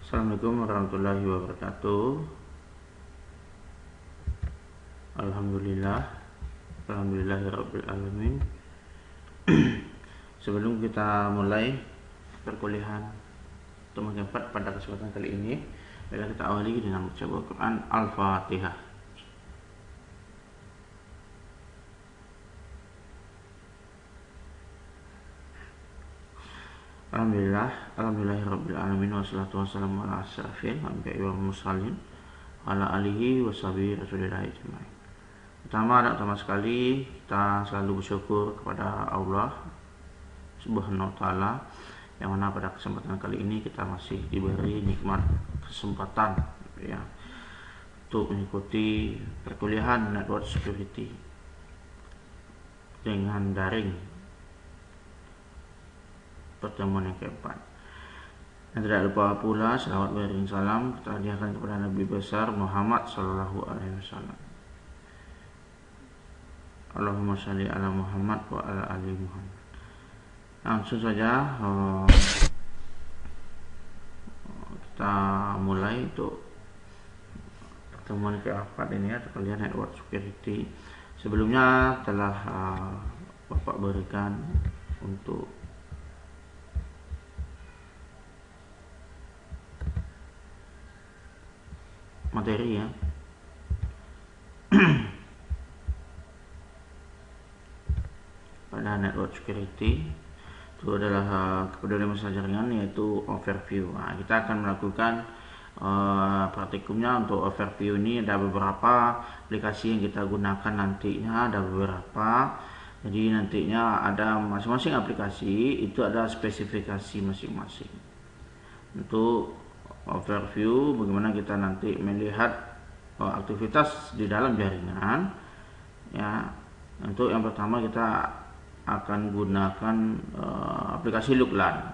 Assalamualaikum warahmatullahi wabarakatuh. Alhamdulillahirabbil alamin. Sebelum kita mulai perkuliahan untuk keempat pada kesempatan kali ini, mari kita awali dengan membaca Al-Quran Al-Fatihah. Alhamdulillahirabbil alamin, wassalatu wassalamu ala asyrafil anbiya'i wal mursalin ala alihi washabihi rasulillah ajmain. Pertama sekali kita selalu bersyukur kepada Allah Subhanahu wa taala, yang mana pada kesempatan kali ini kita masih diberi nikmat kesempatan ya untuk mengikuti perkuliahan network security dengan daring pertemuan yang keempat. Dan tidak lupa pula selawat beriring salam kita hadiahkan kepada Nabi besar Muhammad sallallahu alaihi wasallam. Allahumma shalli ala Muhammad wa ala ali Muhammad. Langsung saja kita mulai untuk pertemuan keempat ini ya, perkuliahan network security. Sebelumnya telah Bapak berikan untuk materi ya pada network security. Itu adalah kepedulian masalah jaringan, yaitu overview. Nah, kita akan melakukan praktikumnya. Untuk overview ini ada beberapa aplikasi yang kita gunakan nantinya, ada beberapa. Jadi nantinya ada masing-masing aplikasi itu ada spesifikasi masing-masing. Untuk overview bagaimana kita nanti melihat aktivitas di dalam jaringan ya. Untuk yang pertama kita akan gunakan aplikasi Luklan.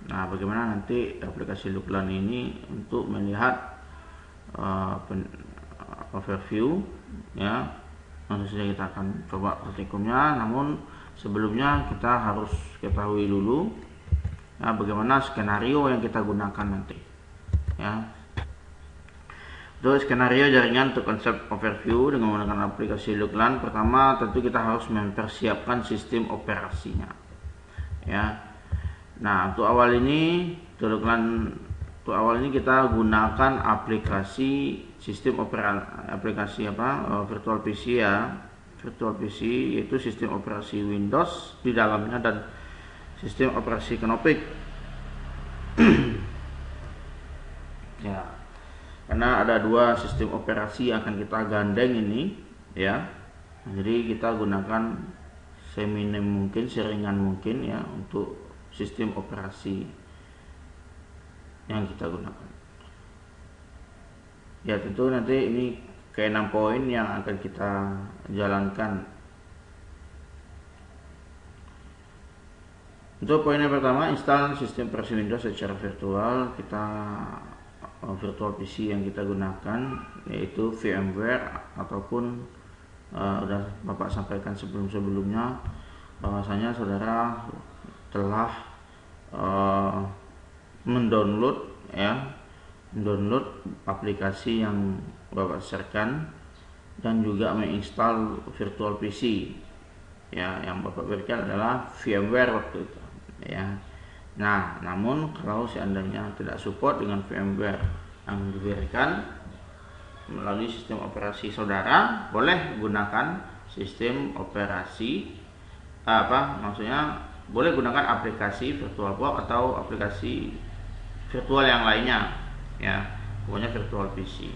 Nah, bagaimana nanti aplikasi Luklan ini untuk melihat overview ya. Nanti saja kita akan coba praktikumnya, namun sebelumnya kita harus ketahui dulu ya bagaimana skenario yang kita gunakan nanti ya. Untuk skenario jaringan untuk konsep overview dengan menggunakan aplikasi Luklan, pertama tentu kita harus mempersiapkan sistem operasinya ya. Nah, untuk awal ini kita gunakan aplikasi sistem aplikasi virtual PC ya. Virtual PC yaitu sistem operasi Windows di dalamnya dan sistem operasi Knoppix ya, karena ada dua sistem operasi yang akan kita gandeng ini ya. Jadi kita gunakan seminim mungkin, seringan mungkin ya untuk sistem operasi yang kita gunakan ya. Tentu nanti ini ke 6 poin yang akan kita jalankan. Untuk poin yang pertama, install sistem operasi Windows secara virtual. Kita virtual PC yang kita gunakan yaitu VMware, ataupun sudah Bapak sampaikan sebelumnya bahwasanya saudara telah mendownload aplikasi yang Bapak sharekan dan juga menginstal virtual PC ya. Yang Bapak berikan adalah VMware waktu itu ya. Nah, namun kalau seandainya tidak support dengan VMware yang diberikan melalui sistem operasi saudara, boleh gunakan sistem operasi boleh gunakan aplikasi VirtualBox atau aplikasi virtual yang lainnya ya, pokoknya virtual PC.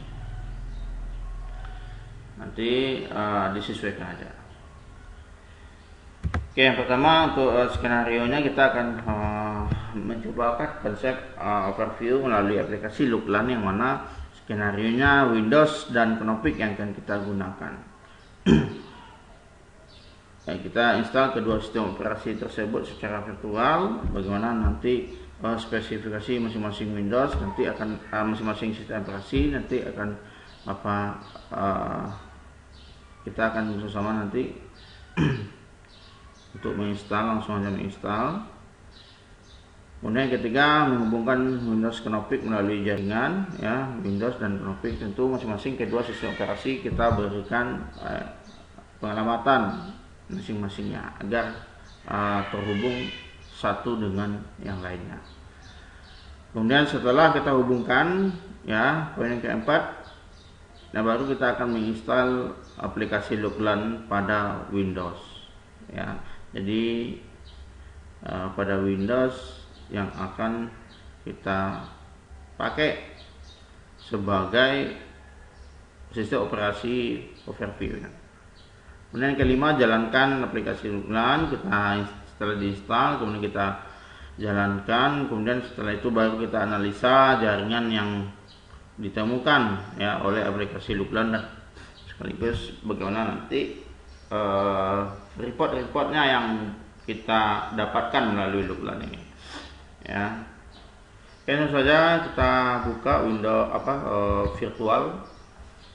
Nanti disesuaikan aja. Oke, yang pertama untuk skenario-nya kita akan mencoba konsep overview melalui aplikasi Luklan, yang mana skenario-nya Windows dan Knoppix yang akan kita gunakan. Ya, kita install kedua sistem operasi tersebut secara virtual. Bagaimana nanti spesifikasi masing-masing Windows nanti akan masing-masing sistem operasi nanti akan kita akan bersama nanti untuk menginstal, langsung aja menginstal Kemudian yang ketiga, menghubungkan Windows Knoppix melalui jaringan, ya. Windows dan Knoppix tentu masing-masing kedua sistem operasi kita berikan pengelamatan masing-masingnya agar terhubung satu dengan yang lainnya. Kemudian setelah kita hubungkan, ya, poin yang keempat, nah baru kita akan menginstal aplikasi Lookland pada Windows, ya. Jadi pada Windows yang akan kita pakai sebagai sistem operasi overview. Kemudian yang kelima, jalankan aplikasi Lookland. Kita setelah diinstal, kemudian kita jalankan, kemudian setelah itu baru kita analisa jaringan yang ditemukan, ya, oleh aplikasi Lookland, dan sekaligus bagaimana nanti report-reportnya yang kita dapatkan melalui Lookland ini, ya. Ini saja kita buka window virtual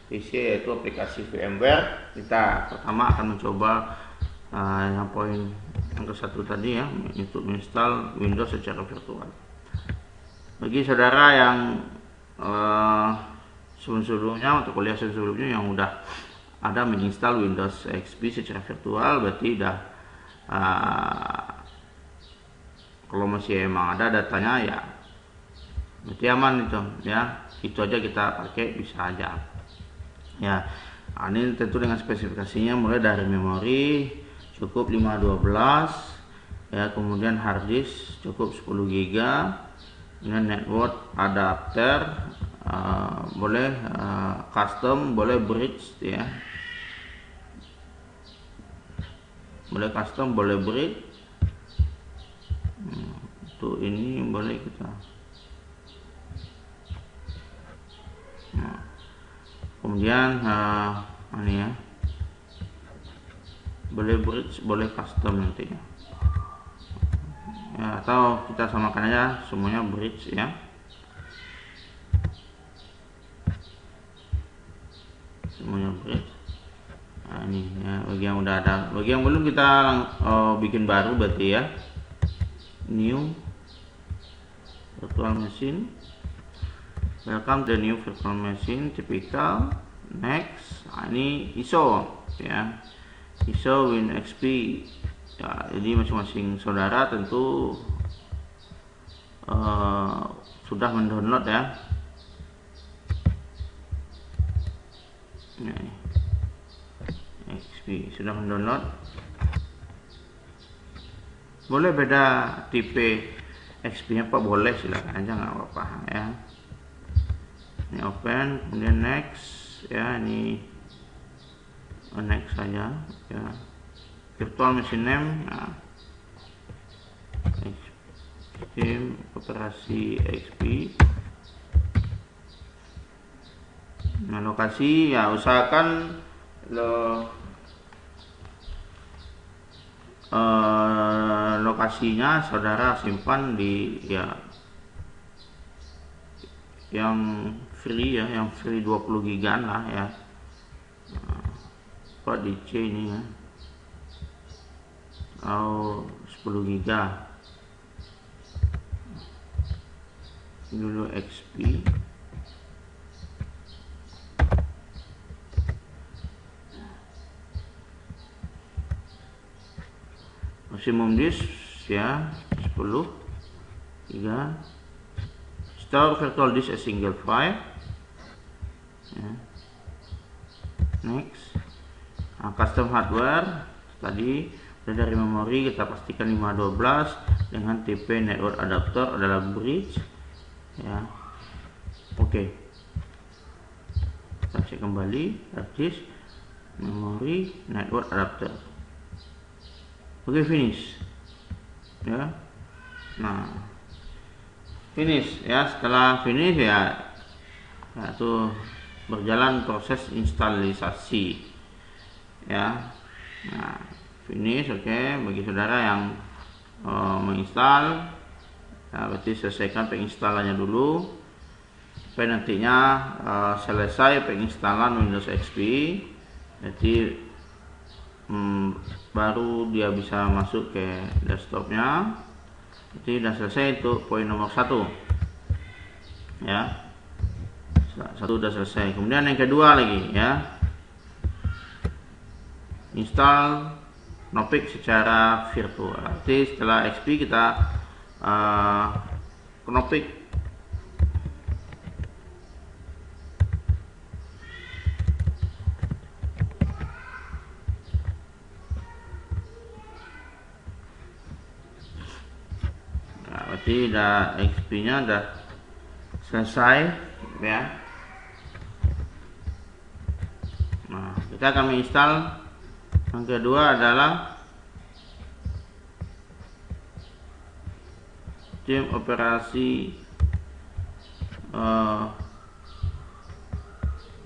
PC, yaitu aplikasi VMware. Kita pertama akan mencoba yang poin yang ke-1 tadi, ya, untuk menginstal Windows secara virtual. Bagi saudara yang sebelumnya untuk kuliah sebelumnya yang udah ada menginstal Windows XP secara virtual, berarti udah kalau masih emang ada datanya, ya berarti aman itu, ya. Itu aja kita pakai, bisa aja, ya. Ini tentu dengan spesifikasinya mulai dari memori cukup 512, ya, kemudian hard disk cukup 10 GB, dengan network adapter, boleh custom, boleh bridge, ya, boleh custom, boleh bridge. Untuk ini boleh kita, kemudian ini, ya, boleh bridge, boleh custom nantinya, ya, atau kita samakan aja semuanya bridge, ya. Semuanya bridge. Nah, ini, ya, bagi yang udah ada. Bagi yang belum, kita bikin baru berarti, ya. New virtual machine. Welcome to the new virtual machine. Typical. Next. Nah, ini ISO, ya. ISO WinXP, ya. Jadi masing-masing saudara tentu sudah mendownload, ya. Ini XP sudah mendownload. Boleh beda tipe XP-nya Pak, boleh, silakan aja, nggak apa-apa, ya. Ini open, kemudian next, ya. Ini next saja, ya. Virtual machine name, nah. Sistem operasi XP. Nah, lokasi, ya, usahakan lokasinya saudara simpan di, ya, yang free, ya, yang free 20 gigan lah, ya. Nah, di C ini, ya, atau 10 giga dulu XP. Maximum disk, ya, 10 giga. Store virtual disk a single file, ya. Next. Nah, custom hardware tadi dari memori kita pastikan 512 dengan tipe network adapter adalah bridge, ya. Oke. Kita cek kembali hard disk, memori, network adapter. Oke, finish, ya. Nah, finish, ya. Setelah finish, ya, itu berjalan proses instalisasi, ya. Nah, finish, oke. Bagi saudara yang menginstal, ya, berarti selesaikan penginstalannya dulu sampai nantinya selesai penginstalan Windows XP. Jadi baru dia bisa masuk ke desktopnya. Jadi sudah selesai untuk poin nomor 1 ya. Satu sudah selesai. Kemudian yang kedua lagi ya, install Knoppix secara virtual. Nanti setelah XP kita Knoppix. Nah, berarti udah XP-nya udah selesai ya. Nah, kita akan menginstal yang kedua adalah tim operasi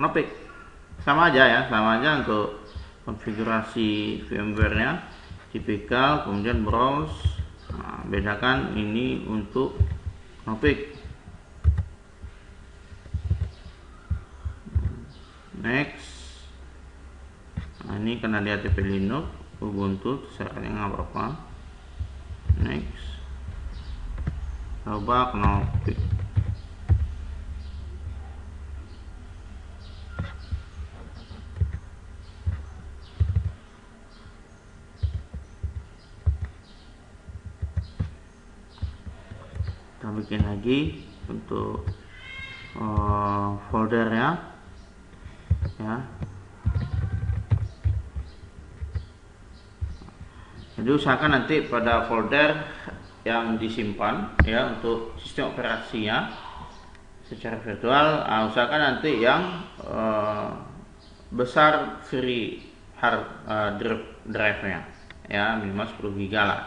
Knoppix. Sama aja ya, sama aja untuk konfigurasi VMware-nya, tipikal, kemudian browse. Nah, bedakan ini untuk Knoppix. Next. Nah, ini karena dia TP Linux, Ubuntu, syaratnya nggak apa-apa. Next. Coba Knoppix. Kita bikin lagi untuk foldernya ya. Jadi usahakan nanti pada folder yang disimpan ya untuk sistem operasinya secara virtual, usahakan nanti yang besar free hard drive-nya ya, minimal 10 GB lah.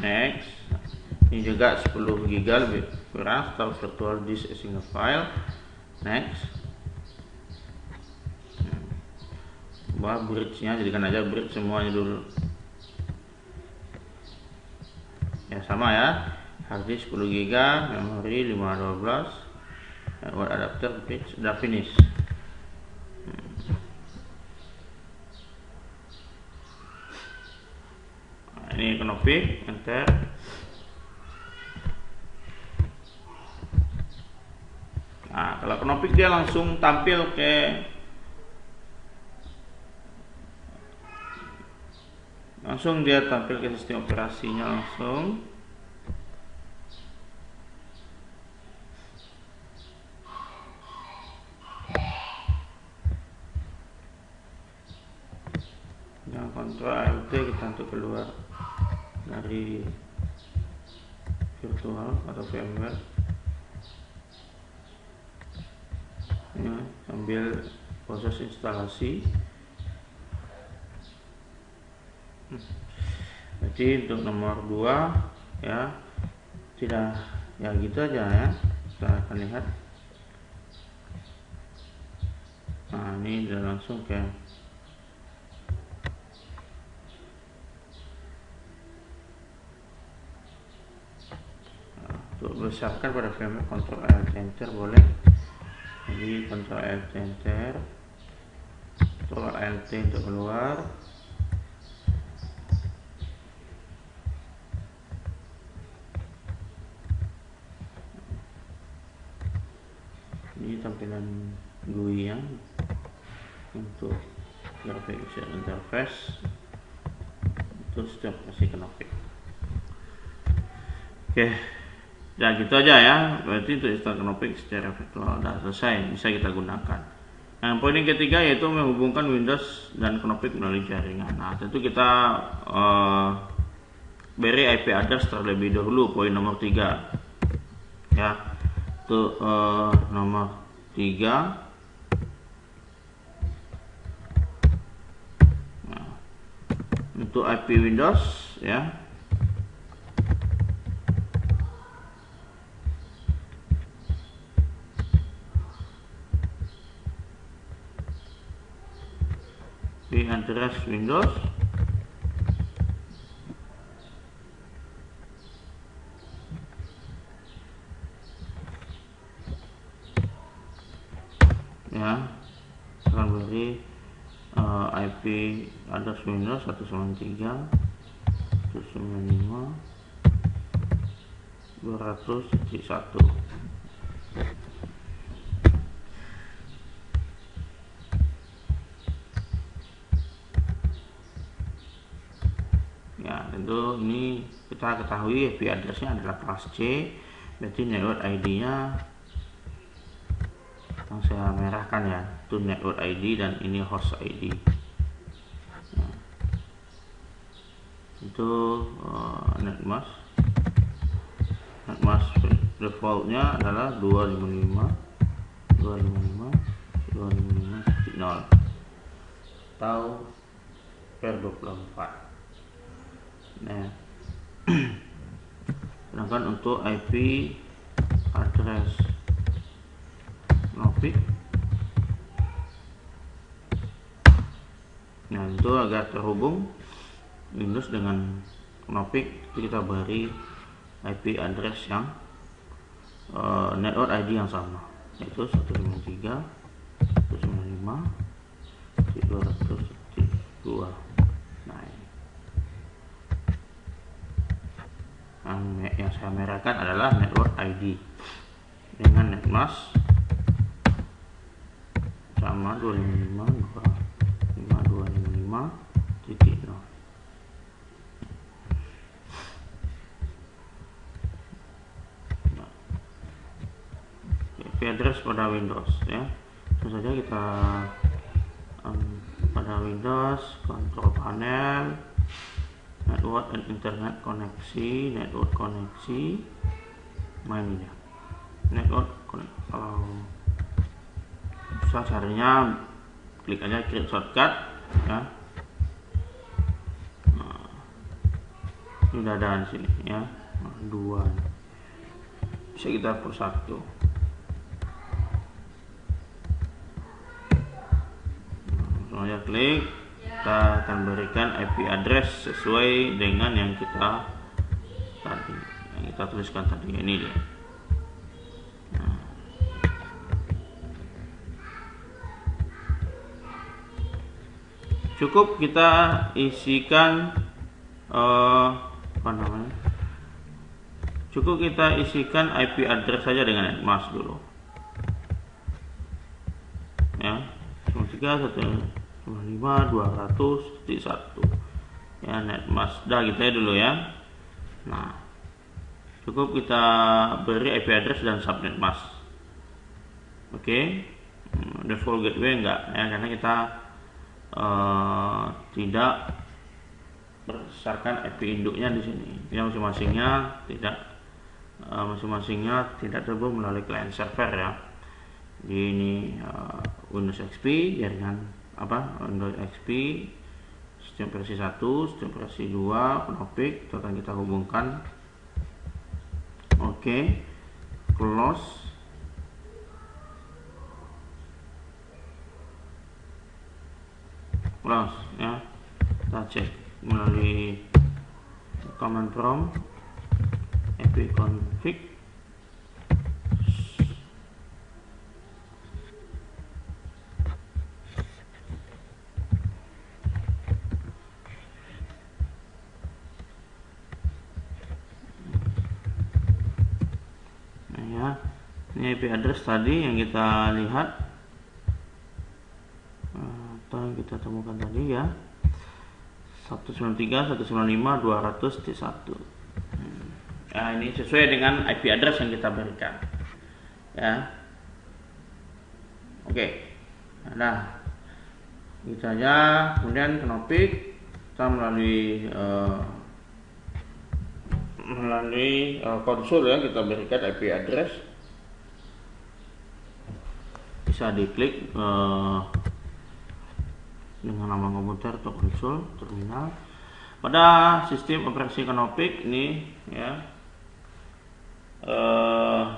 Next, ini juga 10 GB lebih kurang, start virtual disk a single file. Next. Bridge-nya jadikan aja bridge semuanya dulu ya, sama ya, hard disk 10 GB, memori 512, word adapter page udah finish. Nah, ini Knoppix, enter. Nah, kalau Knoppix dia langsung tampil ke sistem operasinya langsung. Yang Ctrl Alt kita untuk keluar dari virtual atau VMware ya, sambil proses instalasi. Jadi untuk nomor 2 ya, tidak ya gitu aja ya, kita akan lihat. Nah, ini udah langsung ke untuk besarkan pada VMware, Ctrl Alt Enter boleh. Jadi Ctrl Alt Enter, Ctrl Alt untuk keluar. Ini tampilan GUI yang untuk graphic user interface untuk setiap aplikasi Knoppix. Oke, ya gitu aja ya. Berarti untuk install Knoppix secara virtual sudah selesai, bisa kita gunakan. Yang poin yang ketiga yaitu menghubungkan Windows dan Knoppix melalui jaringan. Nah, tentu kita beri IP address terlebih dahulu, poin nomor 3 ya. Untuk nomor 3, nah, untuk IP Windows ya, IP address Windows ya, akan beri IP address Windows 193 195 200.1. Ya, tentu ini kita ketahui IP addressnya adalah kelas C, berarti network ID-nya yang saya merahkan ya, itu network ID dan ini host ID. Ya. Itu netmask defaultnya adalah 255.255.255.0 atau per 24. Nah, sedangkan untuk IP address Nopik, nah itu agar terhubung Windows dengan Nopik, kita beri IP address yang network ID yang sama, yaitu 195.200.2. Yang saya merahkan adalah network ID dengan netmask sama 255.255.0. IP address pada Windows ya. Langsung saja kita pada Windows control panel, network and internet koneksi, network koneksi, main ya, network kalau susah caranya klik aja create shortcut ya. Nah, ini udah ada di sini ya, dua bisa kita hapus satu. Langsung aja klik, kita akan berikan IP address sesuai dengan yang kita tadi, yang kita tuliskan tadi. Ini dia. Nah. Cukup kita isikan cukup kita isikan IP address saja dengan netmask dulu ya, 193.195.200.1 ya, netmask dah gitu ya dulu ya. Nah, cukup kita beri IP address dan subnet mask. Oke. Default gateway enggak ya, karena kita tidak berdasarkan IP induknya di sini. Yang masing-masingnya tidak terhubung melalui client server ya. Ini Windows XP jaringan Windows XP sistem versi 1, sistem versi 2, Nopik itu akan kita hubungkan. Oke. Close. Ya, kita cek melalui command prompt ipconfig ya. Ini IP address tadi yang kita lihat atau yang kita temukan tadi ya, 193.195.200.1. Nah, ini sesuai dengan IP address yang kita berikan ya. Oke. Nah, itu saja. Kemudian Nopik kita melalui konsol ya, kita berikan IP address, bisa diklik dengan nama komputer atau konsol terminal. Pada sistem operasi Nopik ini ya,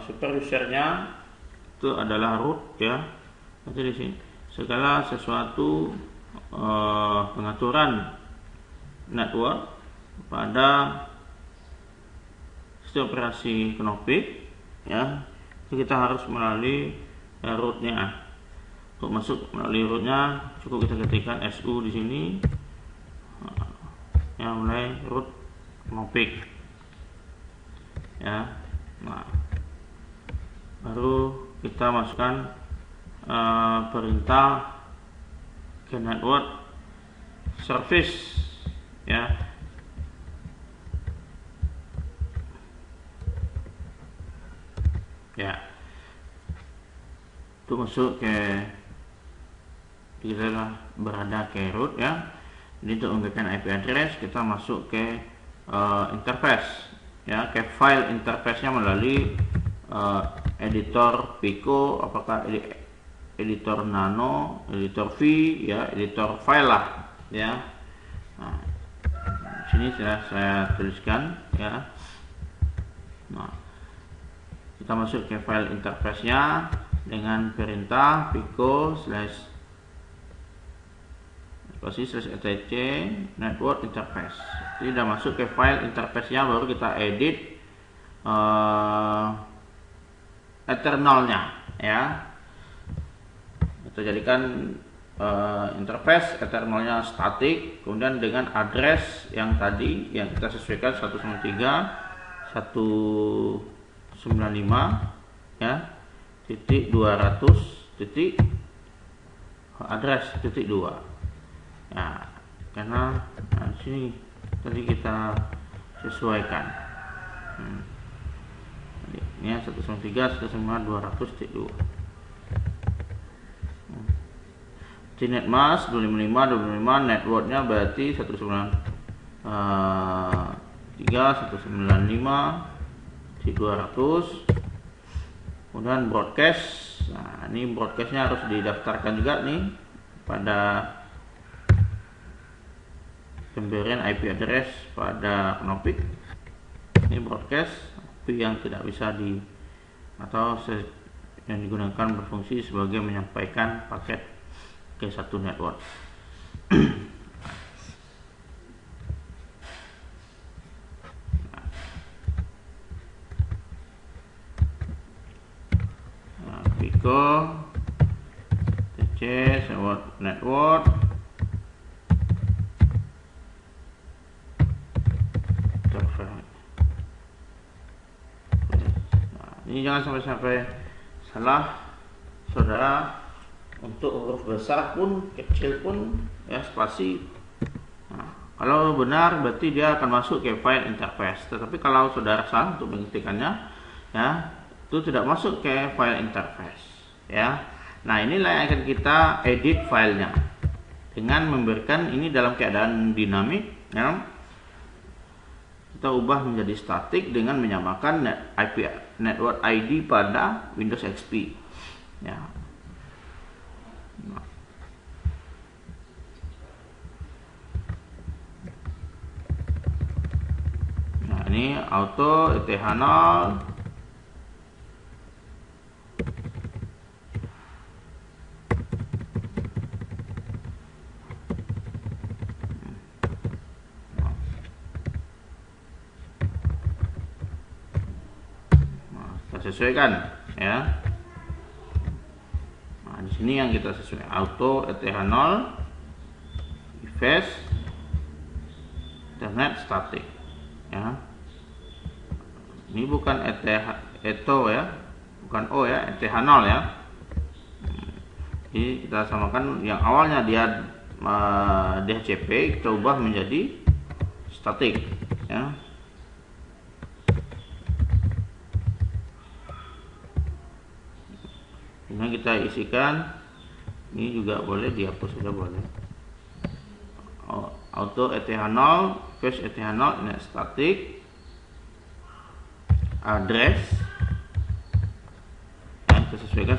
super usernya itu adalah root ya. Nanti di sini segala sesuatu pengaturan network pada sistem operasi Nopik ya, kita harus melalui rootnya. Untuk masuk melalui rootnya cukup kita ketikkan SU di sini ya, mulai root Knoppix ya. Nah, baru kita masukkan perintah ke network service ya. Ya, itu masuk ke, kita berada ke root ya. Jadi untuk memberikan IP address kita masuk ke interface ya, ke file interface-nya melalui editor Pico, apakah editor Nano, editor V ya, editor file lah ya. Nah, sini sudah saya tuliskan ya. Nah, kita masuk ke file interface-nya dengan perintah pico /etc network interface. Jadi sudah masuk ke file interface-nya, baru kita edit eternalnya ya. Kita jadikan interface eternalnya static, kemudian dengan address yang tadi yang kita sesuaikan 193.195 ya, titik 200 titik address titik 2 ya, karena sini tadi kita sesuaikan ini 193.195.200.2 netmask 255 networknya berarti 193.195.200. kemudian broadcast. Nah, ini broadcastnya harus didaftarkan juga nih pada pemberian IP address pada Knoppix. Ini broadcast IP yang tidak bisa atau yang digunakan berfungsi sebagai menyampaikan paket ke satu network. Pico TC network ini jangan sampai salah saudara, untuk huruf besar pun kecil pun ya spasi. Nah, kalau benar berarti dia akan masuk ke file interface, tetapi kalau saudara salah untuk mengetikkannya ya, itu tidak masuk ke file interface ya. Nah, inilah yang akan kita edit filenya dengan memberikan ini dalam keadaan dinamik ya. Kita ubah menjadi statik dengan menyamakan IP network ID pada Windows XP ya. Nah, ini auto ETH0 sesuaikan ya. Nah, di sini yang kita sesuai auto ETH0 device internet static ya. Ini bukan ETO ya, bukan O ya, ETH0 ya. Jadi kita samakan yang awalnya dia DHCP, kita ubah menjadi static ya. Ini kita isikan, ini juga boleh dihapus, sudah boleh. Auto ETH0, fetch ETH0, net static, address yang kita sesuaikan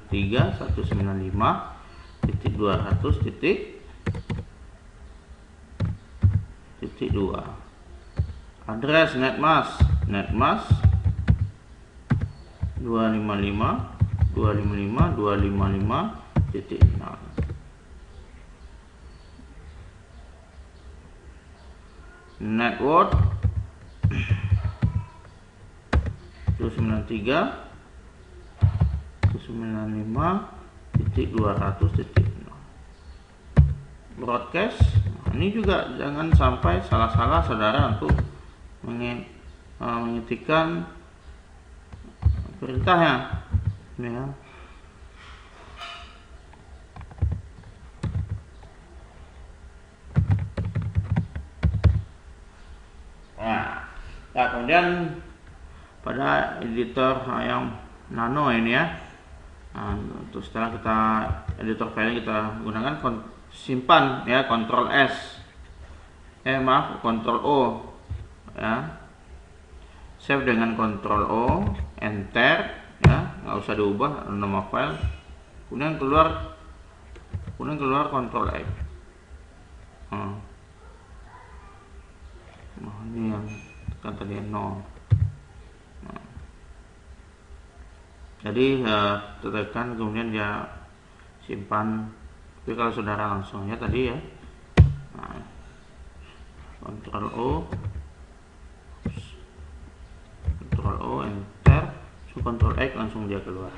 193.195.200.2. address netmask 255.255.0. network 193.195.200.0. broadcast ini juga jangan sampai salah-salah saudara untuk mengetikkan perintahnya, ya. Nah, kemudian pada editor yang nano ini ya, nah, untuk setelah kita editor file kita gunakan simpan ya, Ctrl S, Ctrl O ya, save dengan Ctrl O, enter ya, nggak usah diubah nama file, kemudian keluar Ctrl X. Nah, ini yang kan tadi 0. Nah, jadi tekan kemudian dia simpan. Tapi kalau saudara langsung ya tadi ya, nah, Ctrl O, enter, Ctrl X, langsung dia keluar.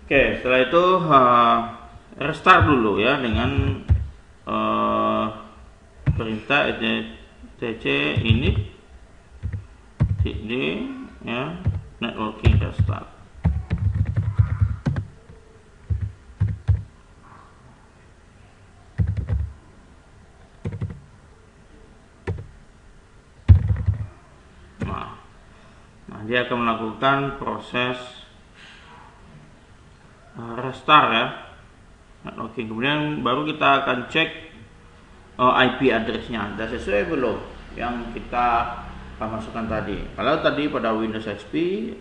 Oke, setelah itu restart dulu ya dengan perintah etc init d ya, networking restart. Nah, dia akan melakukan proses restart ya, networking. Kemudian baru kita akan cek IP address-nya sudah sesuai belum yang kita masukkan tadi. Kalau tadi pada Windows XP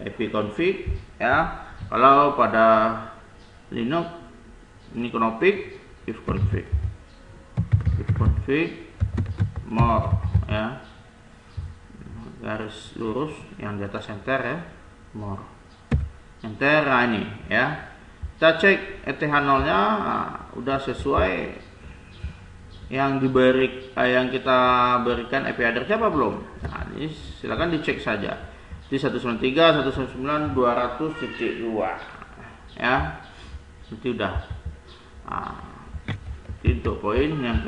ipconfig ya, kalau pada Linux ini config ifconfig more ya, garis lurus yang di atas enter ya, more enter. Nah, ini ya, kita cek ETH0 nya udah sesuai yang yang kita berikan IP address apa belum. Nah, ini silakan dicek saja di 193.169.200.2 ya, itu udah. Nah, untuk poin yang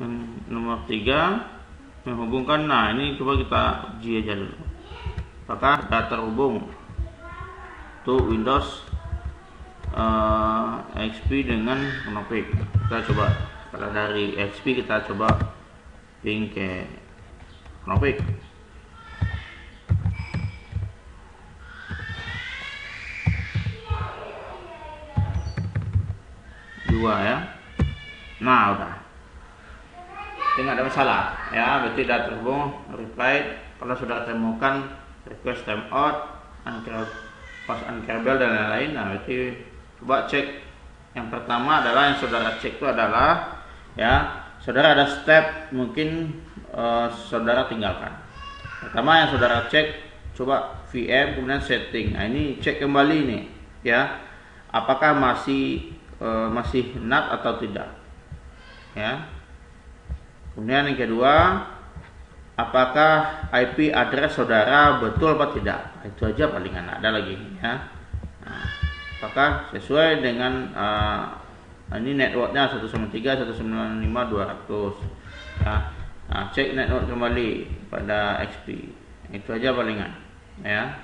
yang nomor 3 menghubungkan. Nah, ini coba kita uji aja dulu apakah sudah terhubung tuh Windows XP dengan config. Kita coba, kalau dari XP kita coba ping ke config. Dua ya. Nah, udah, tidak ada masalah ya, berarti sudah terhubung. Reply kalau sudah temukan request timeout, pas uncable dan lain-lain. Nah, berarti coba cek. Yang pertama adalah yang saudara cek itu adalah ya, saudara ada step mungkin saudara tinggalkan. Pertama yang saudara cek, coba VM kemudian setting. Nah, ini cek kembali nih ya, apakah masih NAT atau tidak ya. Kemudian yang kedua, apakah IP address saudara betul apa tidak. Itu aja, palingan ada lagi ya. Nah, apakah sesuai dengan ini networknya 193.195.200 ya. Nah, cek network kembali pada XP. Itu aja palingan ya.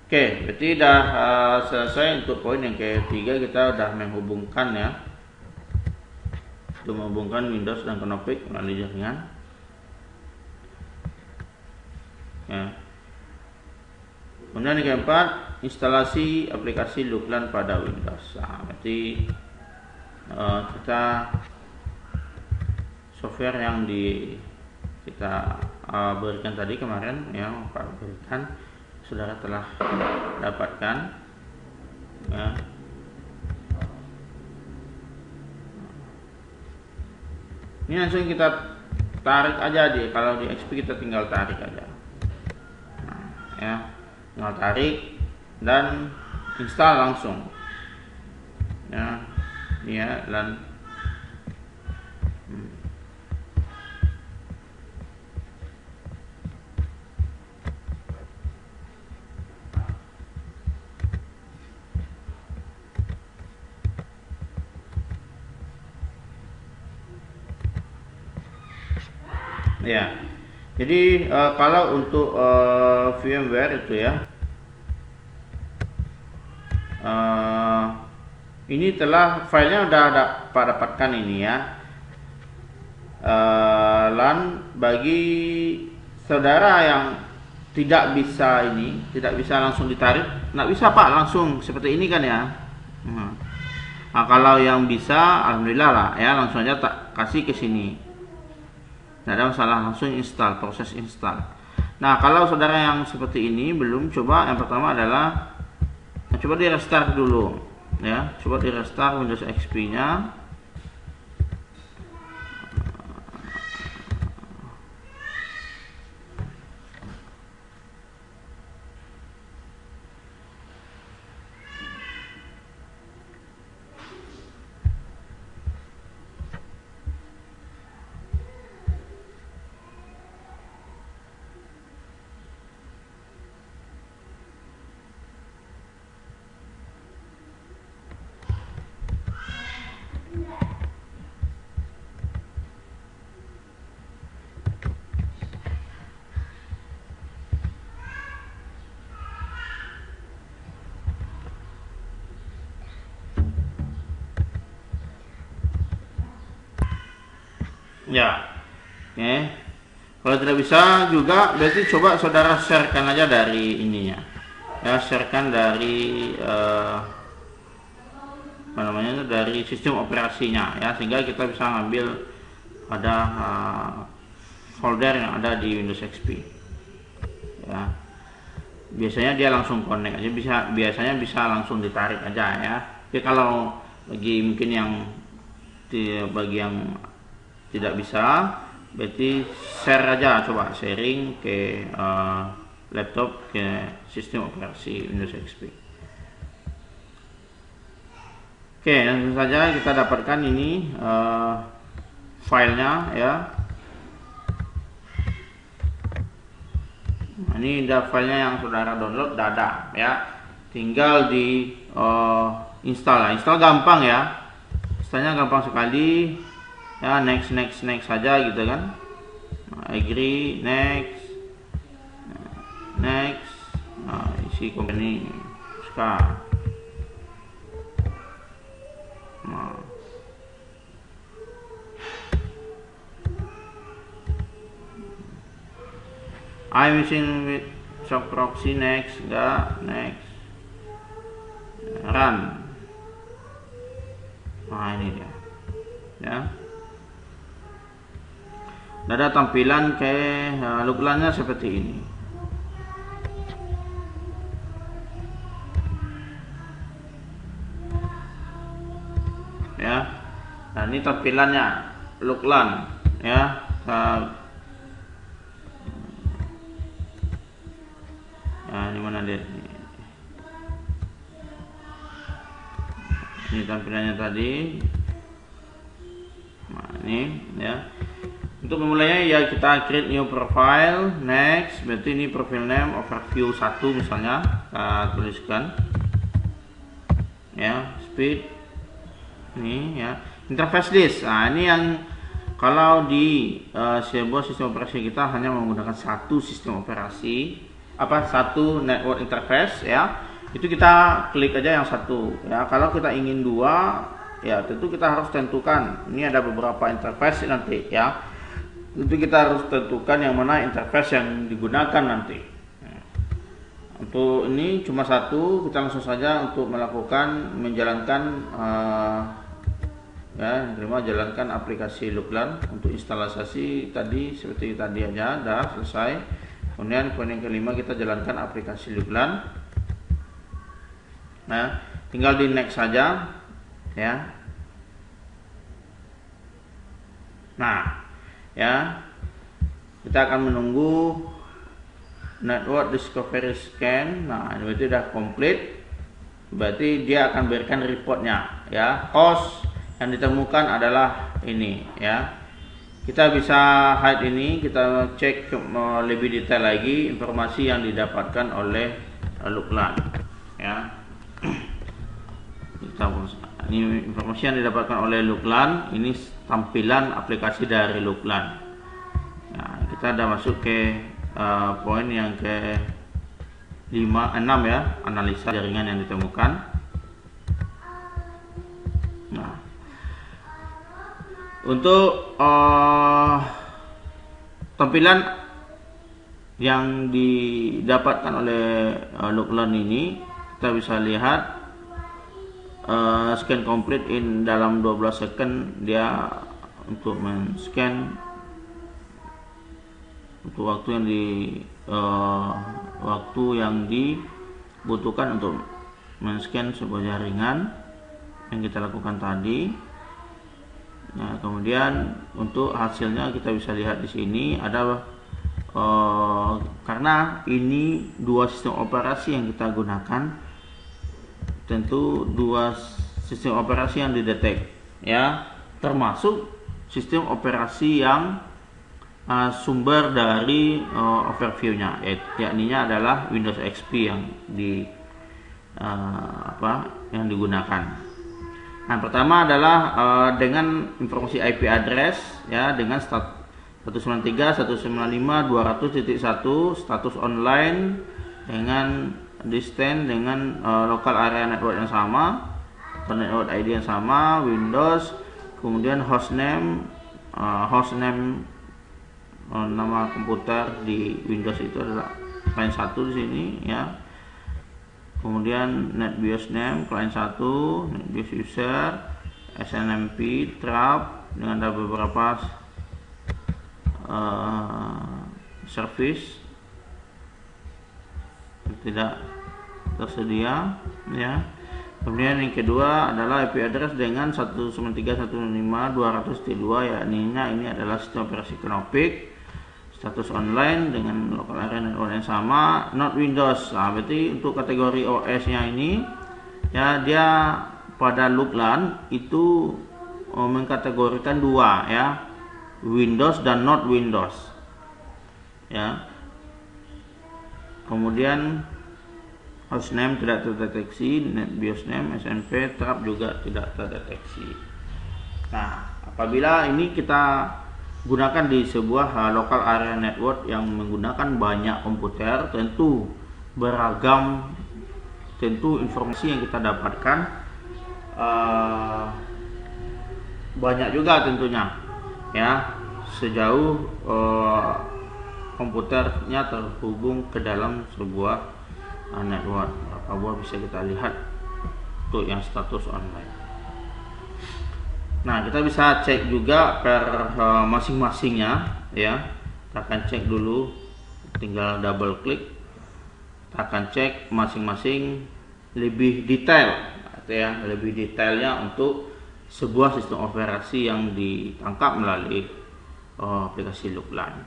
Oke, berarti sudah selesai untuk poin yang ketiga. Kita sudah menghubungkan ya, untuk menghubungkan Windows dan config melalui jaringan ya. Kemudian yang keempat, instalasi aplikasi Lookland pada Windows. Nah, berarti kita software yang kita berikan tadi kemarin ya, Pak berikan, saudara telah dapatkan ya. Ini langsung kita tarik aja kalau di XP kita tinggal tarik aja. Nah, ya, tinggal tarik dan install langsung ya, ini ya. Dan Ya. Jadi kalau untuk VMware itu ya, ini telah filenya udah dapatkan ini ya. LAN bagi saudara yang tidak bisa langsung ditarik, nggak bisa Pak langsung seperti ini kan ya. Nah, kalau yang bisa, alhamdulillah lah ya, langsung aja tak kasih ke sini. Tidak ada masalah, langsung install, proses install. Nah, kalau saudara yang seperti ini belum, coba yang pertama adalah coba di restart dulu ya, coba di restart Windows XP nya. Ya, oke. Kalau tidak bisa juga, berarti coba saudara sharekan aja dari ininya. Ya, sharekan dari dari sistem operasinya ya, sehingga kita bisa ngambil pada folder yang ada di Windows XP. Ya, biasanya dia langsung connect aja, biasanya bisa langsung ditarik aja ya. Tapi kalau bagi yang tidak bisa, berarti share aja, coba sharing ke laptop, ke sistem operasi Windows XP. Oke, langsung saja kita dapatkan ini filenya ya. Nah, ini udah filenya yang saudara download, udah ada ya. Tinggal di install lah. Install gampang ya. Installnya gampang sekali. Ya, next saja gitu kan. Agree, next. Nah, isi company sekarang. Nah. I'm using with shock proxy, next, enggak, next, run. Nah, ini dia ya. Ada tampilan kayak loglannya seperti ini ya. Nah, ini tampilannya loglan ya. Nah, ini mana lihat ini tampilannya tadi. Nah, ini ya. Untuk memulainya ya, kita create new profile, next, berarti ini profile name overview 1 misalnya, kita tuliskan ya, speed ini ya, interface list. Nah, ini yang kalau di sebuah sistem operasi kita hanya menggunakan satu sistem operasi, satu network interface ya, itu kita klik aja yang satu ya. Kalau kita ingin dua ya, tentu kita harus tentukan, ini ada beberapa interface nanti ya. Itu kita harus tentukan yang mana interface yang digunakan nanti. Untuk ini cuma satu, kita langsung saja untuk menjalankan jalankan aplikasi loglan. Untuk instalasi tadi seperti tadi aja, dah selesai. Kemudian poin yang kelima, kita jalankan aplikasi loglan. Nah, tinggal di next saja ya. Nah ya, kita akan menunggu network discovery scan. Nah, ini sudah komplit, berarti dia akan berikan reportnya ya. Host yang ditemukan adalah ini ya. Kita bisa hide ini, kita cek lebih detail lagi informasi yang didapatkan oleh loglan ya. Ini informasi yang didapatkan oleh loglan, ini tampilan aplikasi dari loglan. Nah, kita udah masuk ke poin yang ke 6 ya, analisa jaringan yang ditemukan. Nah, untuk tampilan yang didapatkan oleh Looklearn ini, kita bisa lihat scan complete in dalam 12 second. Dia untuk men-scan untuk waktu yang dibutuhkan untuk men-scan sebuah jaringan yang kita lakukan tadi. Nah, kemudian untuk hasilnya kita bisa lihat di sini ada karena ini dua sistem operasi yang kita gunakan, tentu dua sistem operasi yang didetek ya, termasuk sistem operasi yang sumber dari overview-nya, yakni adalah Windows XP yang yang digunakan. Nah, pertama adalah dengan informasi IP address ya, dengan 193.195.200.1 status online, dengan distance dengan local area network yang sama, network ID yang sama, Windows, kemudian hostname nama komputer di Windows itu adalah client 1 di sini ya. Kemudian NetBIOS name client 1, NetBIOS user, SNMP, trap dengan ada beberapa service tidak tersedia ya. Kemudian yang kedua adalah IP address dengan 193.195.200.2, yakni ini adalah sistem operasi Knoppix, status online dengan local area network yang sama, not Windows. Nah, berarti untuk kategori OS nya ini ya, dia pada Looklearn itu mengkategorikan dua ya, Windows dan not Windows ya. Kemudian hostname tidak terdeteksi, NetBIOS name, SNP, trap juga tidak terdeteksi. Nah, apabila ini kita gunakan di sebuah local area network yang menggunakan banyak komputer, tentu beragam, tentu informasi yang kita dapatkan banyak juga tentunya ya, sejauh komputernya terhubung ke dalam sebuah network. Apabila bisa kita lihat untuk yang status online. Nah, kita bisa cek juga per masing-masingnya ya. Kita akan cek dulu, tinggal double klik. Kita akan cek masing-masing lebih detail ya, lebih detailnya untuk sebuah sistem operasi yang ditangkap melalui aplikasi Looklearn.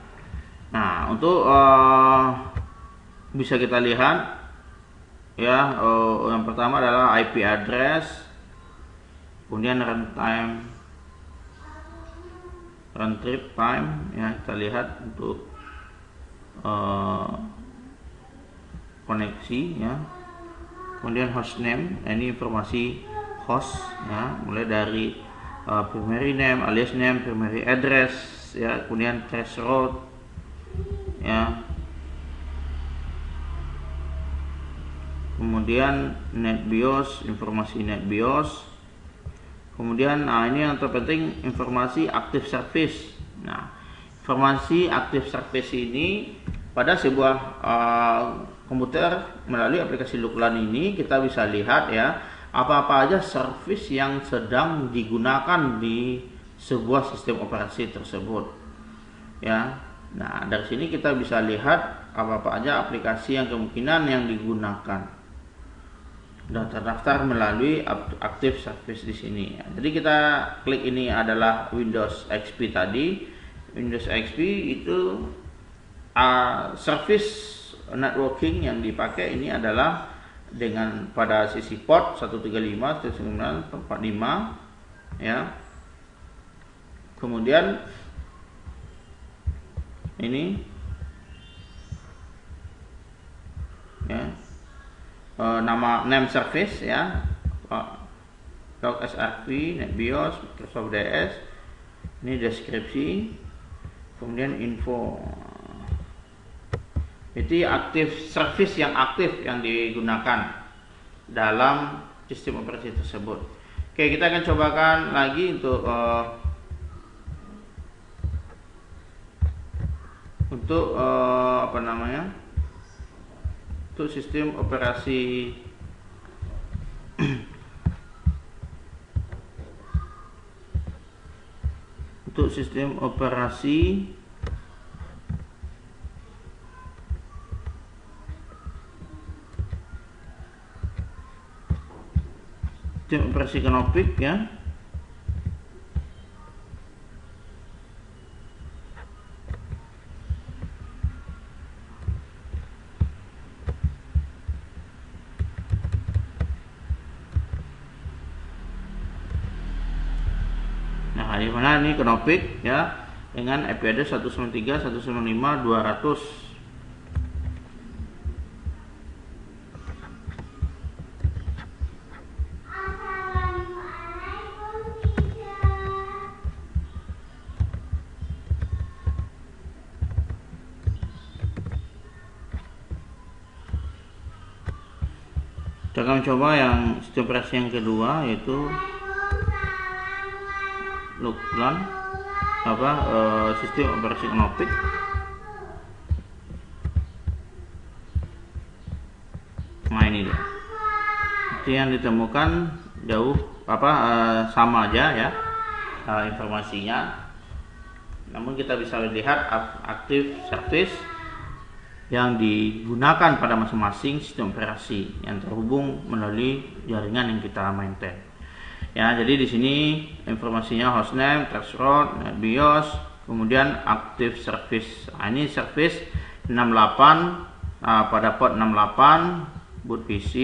Nah, untuk bisa kita lihat ya, yang pertama adalah IP address, kemudian run trip time ya, kita lihat untuk koneksi ya, kemudian hostname, ini informasi host ya, mulai dari primary name, alias name, primary address ya, kemudian threshold ya, kemudian NetBIOS, informasi NetBIOS, kemudian ini yang terpenting, informasi active service. Nah, informasi active service ini pada sebuah komputer melalui aplikasi Looklearn ini kita bisa lihat ya, apa-apa aja service yang sedang digunakan di sebuah sistem operasi tersebut ya. Nah, dari sini kita bisa lihat apa-apa aja aplikasi yang kemungkinan yang digunakan dan terdaftar melalui active service di sini. Jadi kita klik, ini adalah Windows XP tadi. Windows XP itu service networking yang dipakai ini adalah dengan pada sisi port 135.190.45 ya. Kemudian ini ya, nama name service ya, log SRP, NetBIOS, Microsoft DS. Ini deskripsi, kemudian info. Itu aktif service yang aktif yang digunakan dalam sistem operasi tersebut. Oke, kita akan cobakan lagi untuk untuk sistem operasi untuk sistem operasi Canopy ya. Nah, di mana ini Canopy ya dengan IP address 193.195.200. Kita akan coba yang sistem operasi yang kedua, yaitu Luklan sistem operasi Canopy. Nah, ini dia. Itu yang ditemukan jauh sama aja ya informasinya. Namun kita bisa lihat aktif service yang digunakan pada masing-masing sistem operasi yang terhubung melalui jaringan yang kita maintain. Ya, jadi di sini informasinya hostname, traceroute, BIOS, kemudian active service. Nah, ini service 68 pada port 68, boot PC,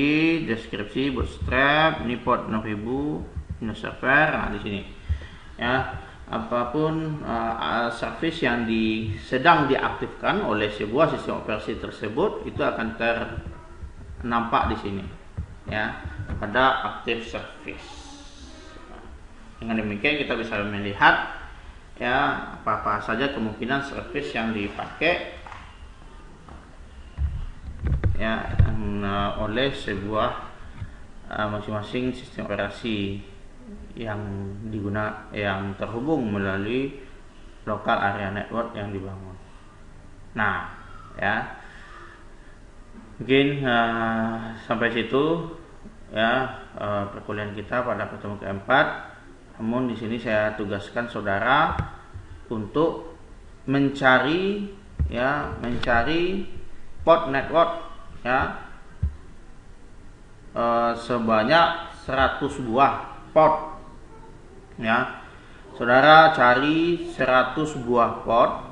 deskripsi bootstrap, ini port 6000, Windows Server. Nah, di sini. Ya, apapun service yang sedang diaktifkan oleh sebuah sistem operasi tersebut itu akan ternampak di sini ya pada active service. Dengan demikian kita bisa melihat ya apa saja kemungkinan service yang dipakai ya oleh sebuah masing-masing sistem operasi yang terhubung melalui local area network yang dibangun. Nah, ya mungkin sampai situ ya perkuliahan kita pada pertemuan keempat. Namun di sini saya tugaskan saudara untuk mencari port network ya sebanyak 100 buah port. Ya, saudara cari 100 buah port,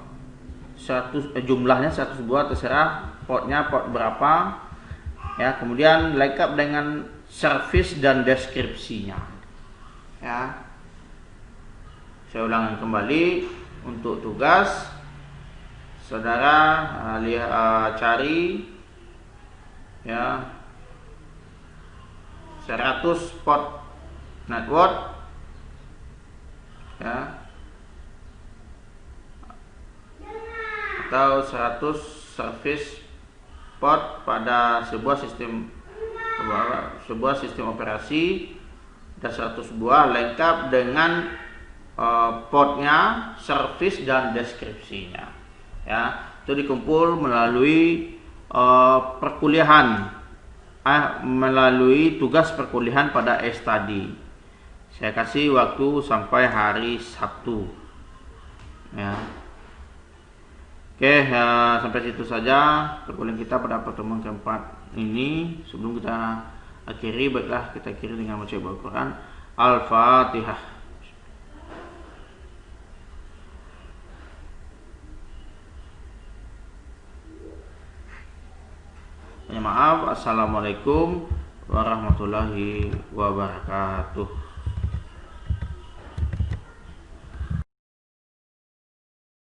jumlahnya 100 buah, terserah portnya port berapa ya, kemudian lengkap dengan service dan deskripsinya ya. Saya ulangi kembali untuk tugas saudara cari ya 100 port network ya, atau 100 service port pada sebuah sistem operasi dan 100 buah lengkap dengan portnya, service dan deskripsinya ya. Itu dikumpul melalui perkuliahan melalui tugas perkuliahan pada study. Saya kasih waktu sampai hari Sabtu ya. Oke, sampai situ saja perkuliahan kita pada pertemuan keempat ini. Sebelum kita akhiri, baiklah kita akhiri dengan membaca Al-Quran. Al-Fatihah. Maaf, assalamualaikum warahmatullahi wabarakatuh.